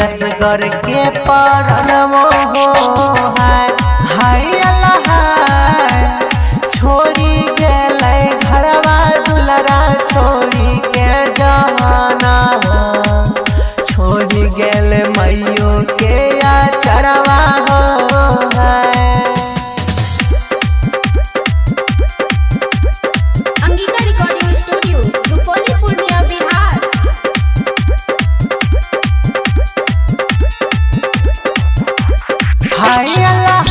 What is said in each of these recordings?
असगर के परनवो हो हाय अल्लाह छोड़ी गेलै घरवा दुलरा छोड़ी के जहाना छोड़ी गेल मैयो के चढ़वा हो अंगिका रिकॉर्डिंग स्टूडियो रुपौली पूर्णिया बिहार। हाय अल्लाह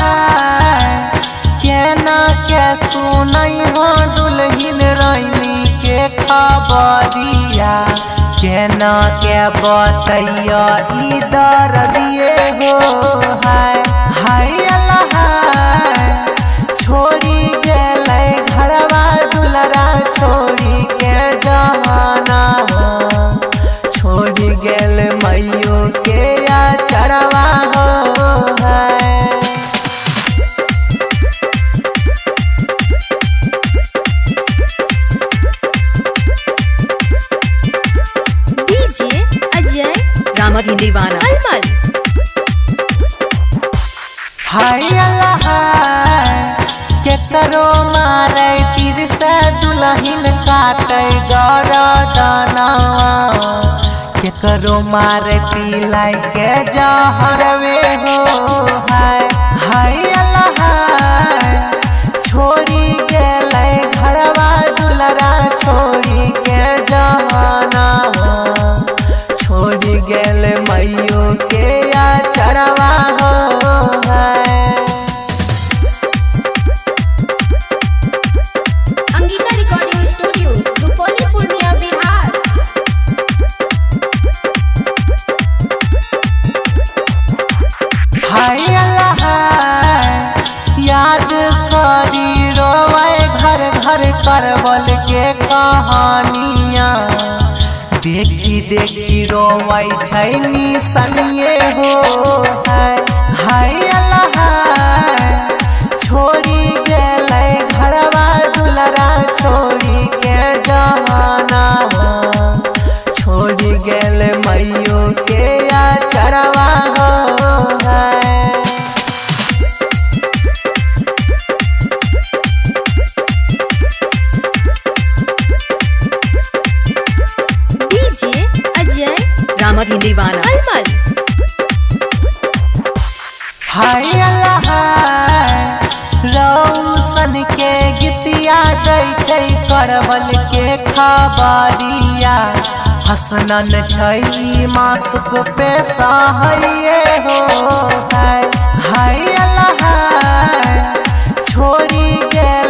केना के सुनई हो दुल्हिन रानी के खबरिया केना के बतैया ई दर्दिए हो हाय अल्लाह छोड़ी गेलै घरवा दुलरा छोड़ी के जहाना छोड़ी गेल मैयो के चढ़वा हो दीवाना अलमल। हाय अल्लाह के करो मारे तीर से दुल्हिन काटे गरदना के करो मारे पिलाई के जहरवे हो हाय अल्लाह छोड़ी गेलै घरवा दुलरा छोड़ी के जहाना छोड़ी गेल मैयो के चढ़वा हो अंगिका रिकॉर्डिंग स्टूडियो रुपौली पूर्णिया बिहार। हाय अल्लाह याद करी रोवे घर घर करबल के कहानियाँ देखी देखी रोवै छै निसनिए हो हाय अल्लाह छोड़ी गेलै घरवा दुलरा छोड़ी के जहाना छोड़ी गेल मैयो के चढ़वा हो दीवाना अलमल। हाय अल्लाह रौशन के गीतिया दै छै करबल के खबरिया हसनन छै मासुक पे सहैये हो हाय अल्लाह छोड़ी गेल